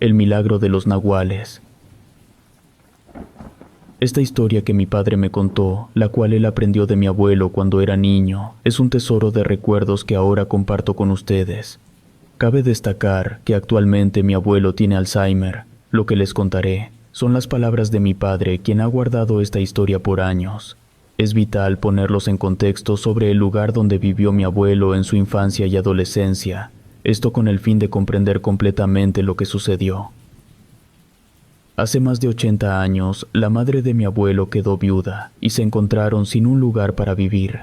El milagro de los nahuales. Esta historia que mi padre me contó, la cual él aprendió de mi abuelo cuando era niño, es un tesoro de recuerdos que ahora comparto con ustedes. Cabe destacar que actualmente mi abuelo tiene Alzheimer. Lo que les contaré son las palabras de mi padre, quien ha guardado esta historia por años. Es vital ponerlos en contexto sobre el lugar donde vivió mi abuelo en su infancia y adolescencia, esto con el fin de comprender completamente lo que sucedió. Hace más de 80 años, la madre de mi abuelo quedó viuda y se encontraron sin un lugar para vivir.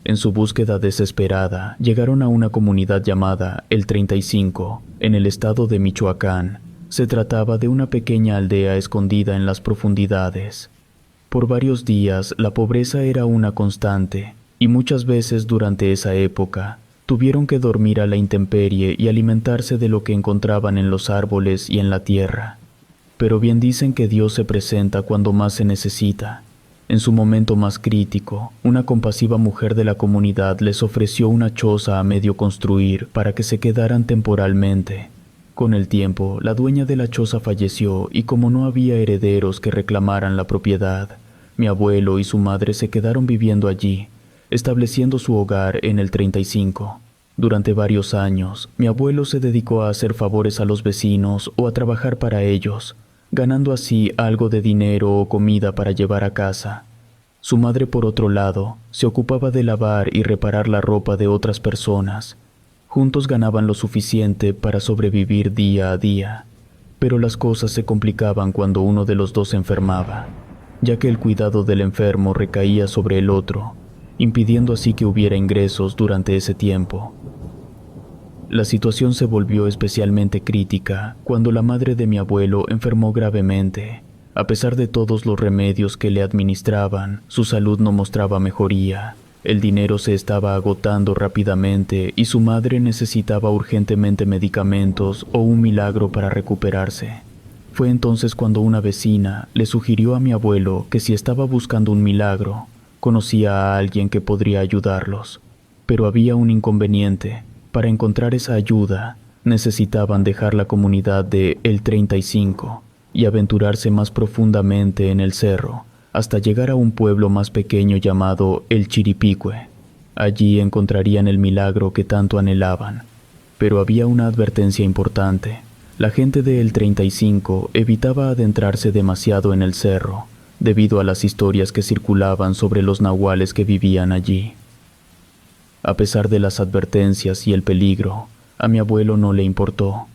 En su búsqueda desesperada, llegaron a una comunidad llamada El 35, en el estado de Michoacán. Se trataba de una pequeña aldea escondida en las profundidades. Por varios días, la pobreza era una constante, y muchas veces durante esa época, tuvieron que dormir a la intemperie y alimentarse de lo que encontraban en los árboles y en la tierra. Pero bien dicen que Dios se presenta cuando más se necesita. En su momento más crítico, una compasiva mujer de la comunidad les ofreció una choza a medio construir para que se quedaran temporalmente. Con el tiempo, la dueña de la choza falleció y como no había herederos que reclamaran la propiedad, mi abuelo y su madre se quedaron viviendo allí, estableciendo su hogar en el 35. Durante varios años, mi abuelo se dedicó a hacer favores a los vecinos o a trabajar para ellos, ganando así algo de dinero o comida para llevar a casa. Su madre, por otro lado, se ocupaba de lavar y reparar la ropa de otras personas. Juntos ganaban lo suficiente para sobrevivir día a día, pero las cosas se complicaban cuando uno de los dos se enfermaba, ya que el cuidado del enfermo recaía sobre el otro, impidiendo así que hubiera ingresos durante ese tiempo. La situación se volvió especialmente crítica cuando la madre de mi abuelo enfermó gravemente. A pesar de todos los remedios que le administraban, su salud no mostraba mejoría. El dinero se estaba agotando rápidamente y su madre necesitaba urgentemente medicamentos o un milagro para recuperarse. Fue entonces cuando una vecina le sugirió a mi abuelo que si estaba buscando un milagro, conocía a alguien que podría ayudarlos. Pero había un inconveniente. Para encontrar esa ayuda, necesitaban dejar la comunidad de El 35 y aventurarse más profundamente en el cerro, hasta llegar a un pueblo más pequeño llamado El Chiripícue. Allí encontrarían el milagro que tanto anhelaban. Pero había una advertencia importante. La gente de El 35 evitaba adentrarse demasiado en el cerro, debido a las historias que circulaban sobre los nahuales que vivían allí. A pesar de las advertencias y el peligro, a mi abuelo no le importó.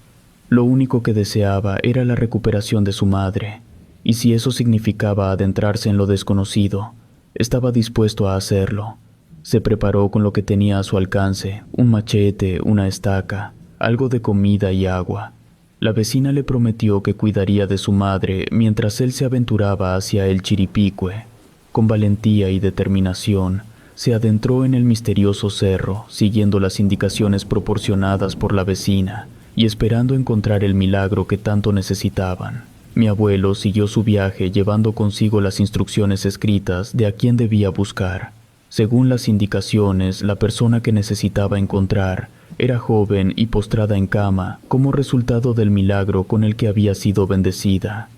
Lo único que deseaba era la recuperación de su madre, y si eso significaba adentrarse en lo desconocido, estaba dispuesto a hacerlo. Se preparó con lo que tenía a su alcance, un machete, una estaca, algo de comida y agua. La vecina le prometió que cuidaría de su madre mientras él se aventuraba hacia el Chiripícue. Con valentía y determinación, se adentró en el misterioso cerro, siguiendo las indicaciones proporcionadas por la vecina y esperando encontrar el milagro que tanto necesitaban. Mi abuelo siguió su viaje llevando consigo las instrucciones escritas de a quién debía buscar. Según las indicaciones, la persona que necesitaba encontrar era joven y postrada en cama como resultado del milagro con el que había sido bendecida.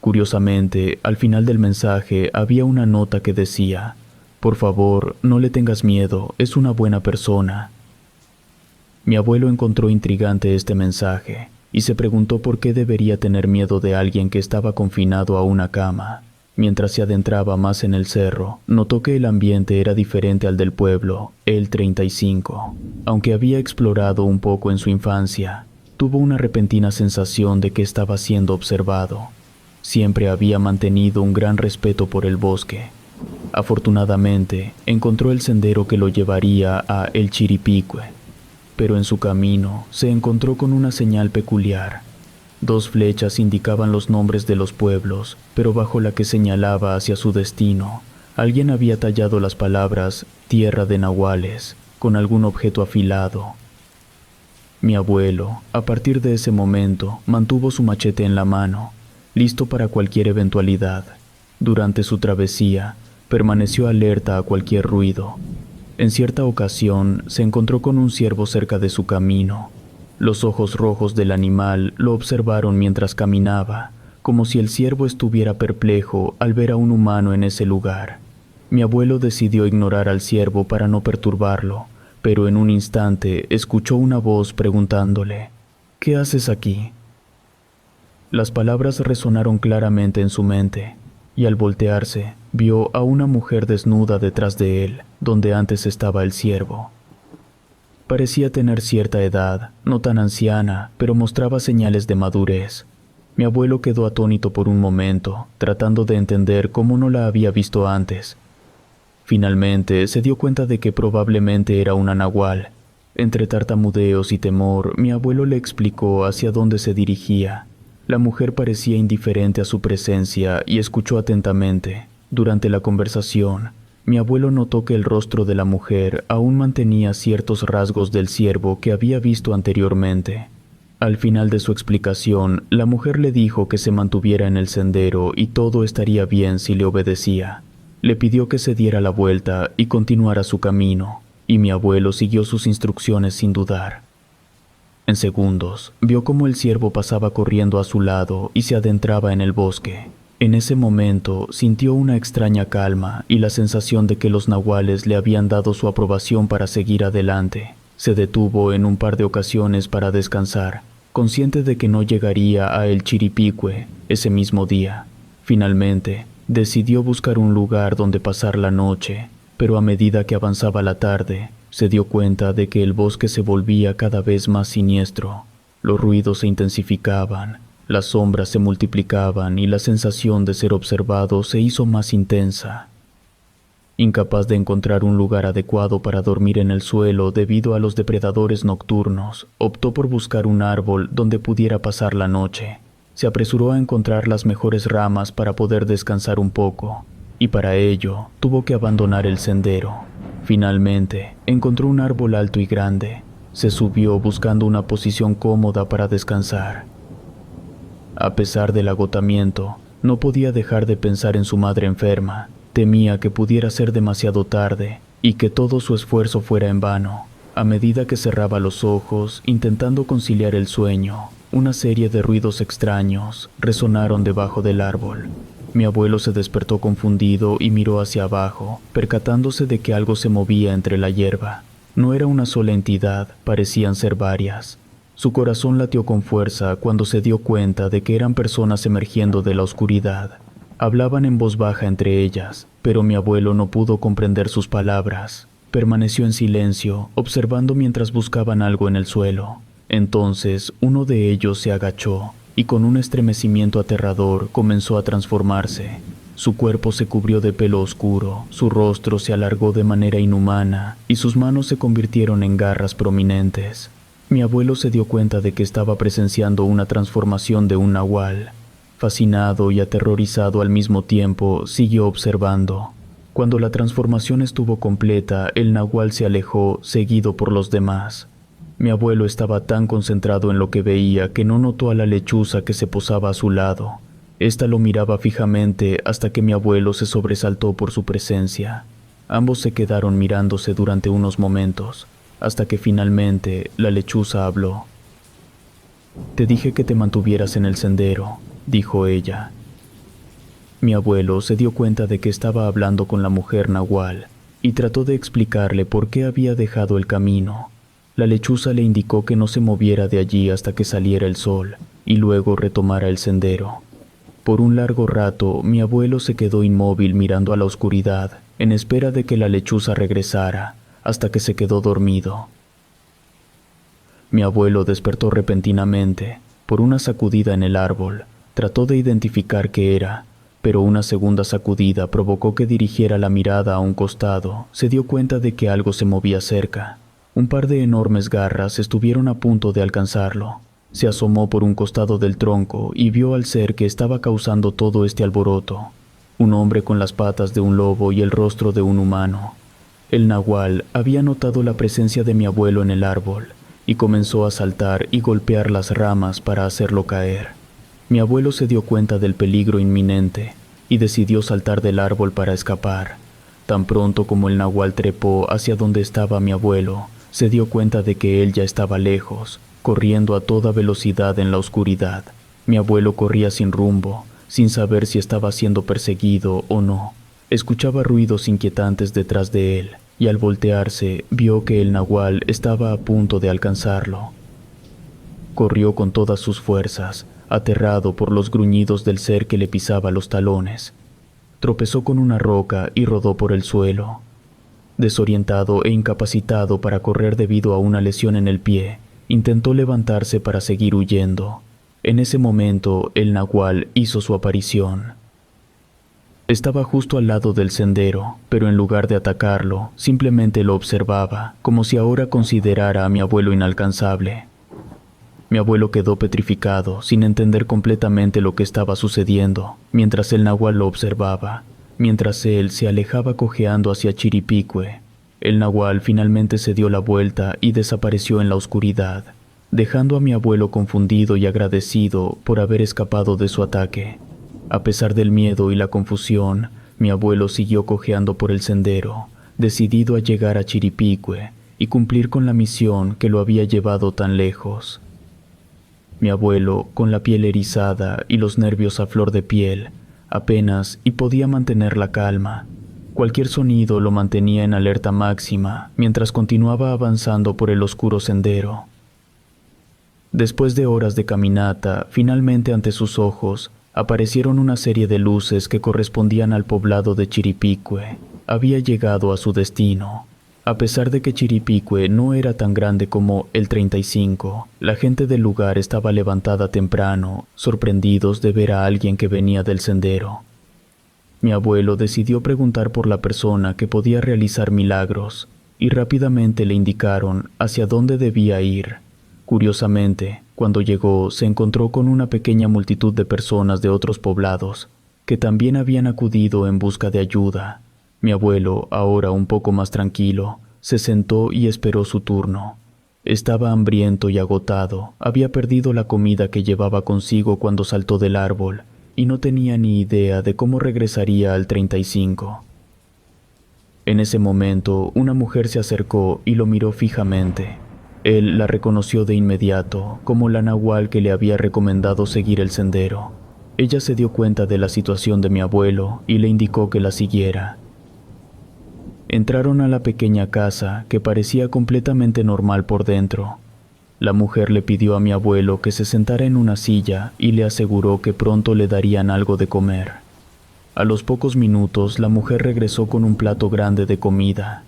Curiosamente, al final del mensaje había una nota que decía: «Por favor, no le tengas miedo, es una buena persona». Mi abuelo encontró intrigante este mensaje y se preguntó por qué debería tener miedo de alguien que estaba confinado a una cama. Mientras se adentraba más en el cerro, notó que el ambiente era diferente al del pueblo, El 35. Aunque había explorado un poco en su infancia, tuvo una repentina sensación de que estaba siendo observado. Siempre había mantenido un gran respeto por el bosque. Afortunadamente, encontró el sendero que lo llevaría a El Chiripícue, pero en su camino se encontró con una señal peculiar. 2 flechas indicaban los nombres de los pueblos, pero bajo la que señalaba hacia su destino, alguien había tallado las palabras «Tierra de Nahuales» con algún objeto afilado. Mi abuelo, a partir de ese momento, mantuvo su machete en la mano, listo para cualquier eventualidad. Durante su travesía, permaneció alerta a cualquier ruido. En cierta ocasión, se encontró con un ciervo cerca de su camino. Los ojos rojos del animal lo observaron mientras caminaba, como si el ciervo estuviera perplejo al ver a un humano en ese lugar. Mi abuelo decidió ignorar al ciervo para no perturbarlo, pero en un instante escuchó una voz preguntándole: «¿Qué haces aquí?». Las palabras resonaron claramente en su mente, y al voltearse, vio a una mujer desnuda detrás de él, donde antes estaba el ciervo. Parecía tener cierta edad, no tan anciana, pero mostraba señales de madurez. Mi abuelo quedó atónito por un momento, tratando de entender cómo no la había visto antes. Finalmente se dio cuenta de que probablemente era una nahual. Entre tartamudeos y temor, mi abuelo le explicó hacia dónde se dirigía. La mujer parecía indiferente a su presencia y escuchó atentamente. Durante la conversación, mi abuelo notó que el rostro de la mujer aún mantenía ciertos rasgos del ciervo que había visto anteriormente. Al final de su explicación, la mujer le dijo que se mantuviera en el sendero y todo estaría bien si le obedecía. Le pidió que se diera la vuelta y continuara su camino, y mi abuelo siguió sus instrucciones sin dudar. En segundos, vio cómo el ciervo pasaba corriendo a su lado y se adentraba en el bosque. En ese momento sintió una extraña calma y la sensación de que los nahuales le habían dado su aprobación para seguir adelante. Se detuvo en un par de ocasiones para descansar, consciente de que no llegaría a El Chiripicue ese mismo día. Finalmente, decidió buscar un lugar donde pasar la noche, pero a medida que avanzaba la tarde, se dio cuenta de que el bosque se volvía cada vez más siniestro. Los ruidos se intensificaban, las sombras se multiplicaban y la sensación de ser observado se hizo más intensa. Incapaz de encontrar un lugar adecuado para dormir en el suelo debido a los depredadores nocturnos, optó por buscar un árbol donde pudiera pasar la noche. Se apresuró a encontrar las mejores ramas para poder descansar un poco, y para ello tuvo que abandonar el sendero. Finalmente, encontró un árbol alto y grande. Se subió buscando una posición cómoda para descansar. A pesar del agotamiento, no podía dejar de pensar en su madre enferma. Temía que pudiera ser demasiado tarde y que todo su esfuerzo fuera en vano. A medida que cerraba los ojos, intentando conciliar el sueño, una serie de ruidos extraños resonaron debajo del árbol. Mi abuelo se despertó confundido y miró hacia abajo, percatándose de que algo se movía entre la hierba. No era una sola entidad, parecían ser varias. Su corazón latió con fuerza cuando se dio cuenta de que eran personas emergiendo de la oscuridad. Hablaban en voz baja entre ellas, pero mi abuelo no pudo comprender sus palabras. Permaneció en silencio, observando mientras buscaban algo en el suelo. Entonces, uno de ellos se agachó y con un estremecimiento aterrador comenzó a transformarse. Su cuerpo se cubrió de pelo oscuro, su rostro se alargó de manera inhumana y sus manos se convirtieron en garras prominentes. Mi abuelo se dio cuenta de que estaba presenciando una transformación de un nahual. Fascinado y aterrorizado al mismo tiempo, siguió observando. Cuando la transformación estuvo completa, el nahual se alejó, seguido por los demás. Mi abuelo estaba tan concentrado en lo que veía que no notó a la lechuza que se posaba a su lado. Esta lo miraba fijamente hasta que mi abuelo se sobresaltó por su presencia. Ambos se quedaron mirándose durante unos momentos, hasta que finalmente la lechuza habló. «Te dije que te mantuvieras en el sendero», dijo ella. Mi abuelo se dio cuenta de que estaba hablando con la mujer nahual y trató de explicarle por qué había dejado el camino. La lechuza le indicó que no se moviera de allí hasta que saliera el sol y luego retomara el sendero. Por un largo rato, mi abuelo se quedó inmóvil mirando a la oscuridad, en espera de que la lechuza regresara, hasta que se quedó dormido. Mi abuelo despertó repentinamente por una sacudida en el árbol. Trató de identificar qué era, pero una segunda sacudida provocó que dirigiera la mirada a un costado. Se dio cuenta de que algo se movía cerca. Un par de enormes garras estuvieron a punto de alcanzarlo. Se asomó por un costado del tronco y vio al ser que estaba causando todo este alboroto. Un hombre con las patas de un lobo y el rostro de un humano. El nahual había notado la presencia de mi abuelo en el árbol y comenzó a saltar y golpear las ramas para hacerlo caer. Mi abuelo se dio cuenta del peligro inminente y decidió saltar del árbol para escapar. Tan pronto como el nahual trepó hacia donde estaba mi abuelo, se dio cuenta de que él ya estaba lejos. corriendo a toda velocidad en la oscuridad. Mi abuelo corría sin rumbo, sin saber si estaba siendo perseguido o no. Escuchaba ruidos inquietantes detrás de él, y al voltearse vio que el nahual estaba a punto de alcanzarlo. Corrió con todas sus fuerzas, aterrado por los gruñidos del ser que le pisaba los talones. Tropezó con una roca y rodó por el suelo. Desorientado e incapacitado para correr debido a una lesión en el pie, intentó levantarse para seguir huyendo. En ese momento, el nahual hizo su aparición. Estaba justo al lado del sendero, pero en lugar de atacarlo, simplemente lo observaba, como si ahora considerara a mi abuelo inalcanzable. Mi abuelo quedó petrificado, sin entender completamente lo que estaba sucediendo, mientras el nahual lo observaba. Mientras él se alejaba cojeando hacia Chiripicue, el nahual finalmente se dio la vuelta y desapareció en la oscuridad, dejando a mi abuelo confundido y agradecido por haber escapado de su ataque. A pesar del miedo y la confusión, mi abuelo siguió cojeando por el sendero, decidido a llegar a Chiripicue y cumplir con la misión que lo había llevado tan lejos. Mi abuelo, con la piel erizada y los nervios a flor de piel, apenas y podía mantener la calma. Cualquier sonido lo mantenía en alerta máxima mientras continuaba avanzando por el oscuro sendero. Después de horas de caminata, finalmente ante sus ojos aparecieron una serie de luces que correspondían al poblado de Chiripicue. Había llegado a su destino. A pesar de que Chiripicue no era tan grande como el 35, la gente del lugar estaba levantada temprano, sorprendidos de ver a alguien que venía del sendero. Mi abuelo decidió preguntar por la persona que podía realizar milagros, y rápidamente le indicaron hacia dónde debía ir. Curiosamente, cuando llegó, se encontró con una pequeña multitud de personas de otros poblados, que también habían acudido en busca de ayuda. Mi abuelo, ahora un poco más tranquilo, se sentó y esperó su turno. Estaba hambriento y agotado, había perdido la comida que llevaba consigo cuando saltó del árbol, y no tenía ni idea de cómo regresaría al 35. En ese momento, una mujer se acercó y lo miró fijamente. Él la reconoció de inmediato, como la nahual que le había recomendado seguir el sendero. Ella se dio cuenta de la situación de mi abuelo y le indicó que la siguiera. Entraron a la pequeña casa, que parecía completamente normal por dentro. La mujer le pidió a mi abuelo que se sentara en una silla y le aseguró que pronto le darían algo de comer. A los pocos minutos, la mujer regresó con un plato grande de comida.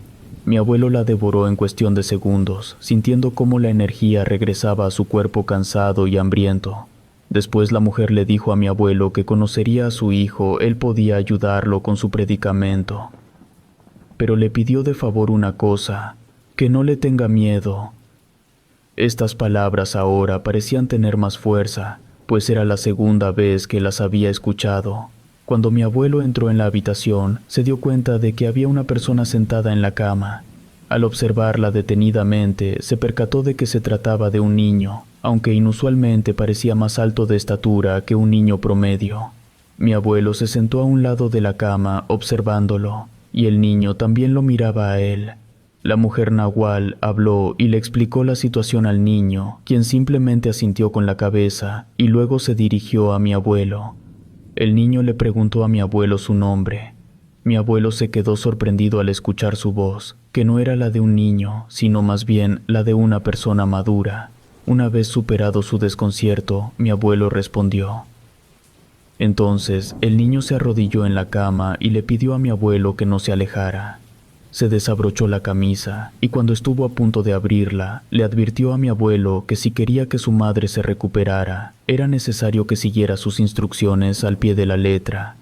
Mi abuelo la devoró en cuestión de segundos, sintiendo cómo la energía regresaba a su cuerpo cansado y hambriento. Después la mujer le dijo a mi abuelo que conocería a su hijo, él podía ayudarlo con su predicamento. Pero le pidió de favor una cosa, que no le tenga miedo. Estas palabras ahora parecían tener más fuerza, pues era la segunda vez que las había escuchado. Cuando mi abuelo entró en la habitación, se dio cuenta de que había una persona sentada en la cama. Al observarla detenidamente, se percató de que se trataba de un niño, aunque inusualmente parecía más alto de estatura que un niño promedio. Mi abuelo se sentó a un lado de la cama observándolo, y el niño también lo miraba a él. La mujer nahual habló y le explicó la situación al niño, quien simplemente asintió con la cabeza y luego se dirigió a mi abuelo. El niño le preguntó a mi abuelo su nombre. Mi abuelo se quedó sorprendido al escuchar su voz, que no era la de un niño, sino más bien la de una persona madura. Una vez superado su desconcierto, mi abuelo respondió. Entonces, el niño se arrodilló en la cama y le pidió a mi abuelo que no se alejara. Se desabrochó la camisa y cuando estuvo a punto de abrirla, le advirtió a mi abuelo que si quería que su madre se recuperara, era necesario que siguiera sus instrucciones al pie de la letra.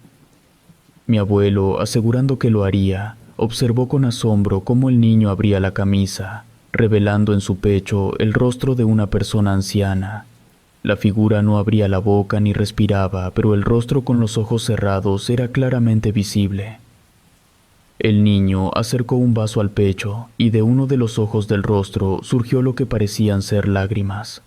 Mi abuelo, asegurando que lo haría, observó con asombro cómo el niño abría la camisa, revelando en su pecho el rostro de una persona anciana. La figura no abría la boca ni respiraba, pero el rostro con los ojos cerrados era claramente visible. El niño acercó un vaso al pecho y de uno de los ojos del rostro surgió lo que parecían ser lágrimas.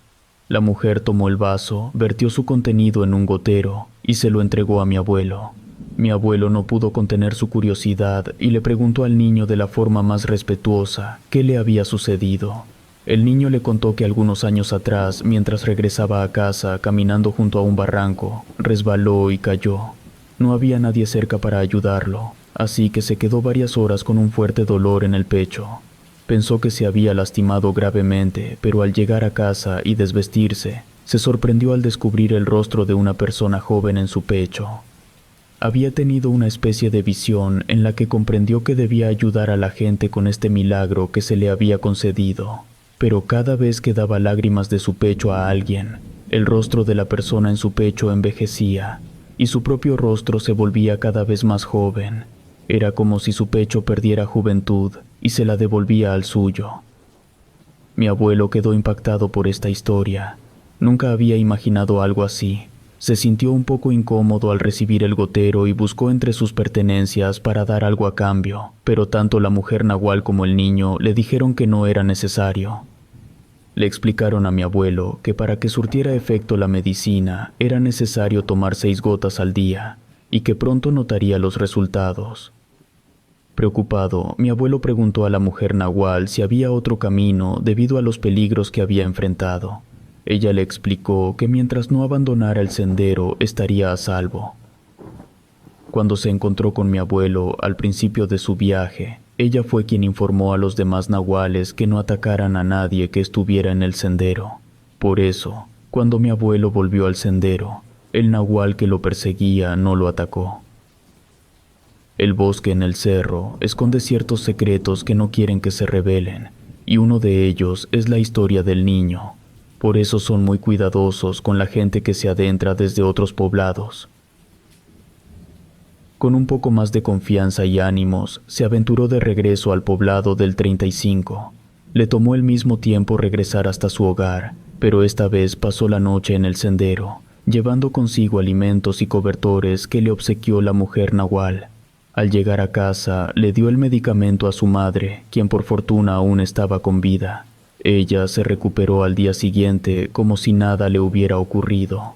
La mujer tomó el vaso, vertió su contenido en un gotero y se lo entregó a mi abuelo. Mi abuelo no pudo contener su curiosidad y le preguntó al niño de la forma más respetuosa qué le había sucedido. El niño le contó que algunos años atrás, mientras regresaba a casa caminando junto a un barranco, resbaló y cayó. No había nadie cerca para ayudarlo, así que se quedó varias horas con un fuerte dolor en el pecho. Pensó que se había lastimado gravemente, pero al llegar a casa y desvestirse, se sorprendió al descubrir el rostro de una persona joven en su pecho. Había tenido una especie de visión en la que comprendió que debía ayudar a la gente con este milagro que se le había concedido, pero cada vez que daba lágrimas de su pecho a alguien, el rostro de la persona en su pecho envejecía, y su propio rostro se volvía cada vez más joven. Era como si su pecho perdiera juventud y se la devolvía al suyo. Mi abuelo quedó impactado por esta historia. Nunca había imaginado algo así. Se sintió un poco incómodo al recibir el gotero y buscó entre sus pertenencias para dar algo a cambio, pero tanto la mujer nahual como el niño le dijeron que no era necesario. Le explicaron a mi abuelo que para que surtiera efecto la medicina era necesario tomar 6 gotas al día y que pronto notaría los resultados. Preocupado, mi abuelo preguntó a la mujer nahual si había otro camino debido a los peligros que había enfrentado. Ella le explicó que mientras no abandonara el sendero estaría a salvo. Cuando se encontró con mi abuelo al principio de su viaje, ella fue quien informó a los demás nahuales que no atacaran a nadie que estuviera en el sendero. Por eso, cuando mi abuelo volvió al sendero, el nahual que lo perseguía no lo atacó. El bosque en el cerro esconde ciertos secretos que no quieren que se revelen, y uno de ellos es la historia del niño. Por eso son muy cuidadosos con la gente que se adentra desde otros poblados. Con un poco más de confianza y ánimos, se aventuró de regreso al poblado del 35. Le tomó el mismo tiempo regresar hasta su hogar, pero esta vez pasó la noche en el sendero, llevando consigo alimentos y cobertores que le obsequió la mujer nahual. Al llegar a casa, le dio el medicamento a su madre, quien por fortuna aún estaba con vida. Ella se recuperó al día siguiente como si nada le hubiera ocurrido.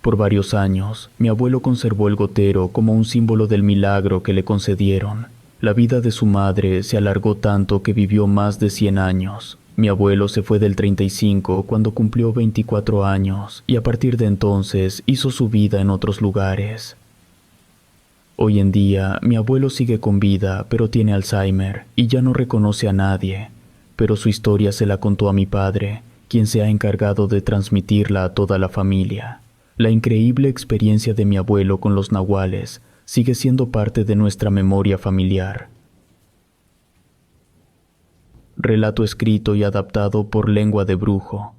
Por varios años, mi abuelo conservó el gotero como un símbolo del milagro que le concedieron. La vida de su madre se alargó tanto que vivió más de 100 años. Mi abuelo se fue del 35 cuando cumplió 24 años y a partir de entonces hizo su vida en otros lugares. Hoy en día, mi abuelo sigue con vida, pero tiene Alzheimer y ya no reconoce a nadie. Pero su historia se la contó a mi padre, quien se ha encargado de transmitirla a toda la familia. La increíble experiencia de mi abuelo con los nahuales sigue siendo parte de nuestra memoria familiar. Relato escrito y adaptado por Lengua de Brujo.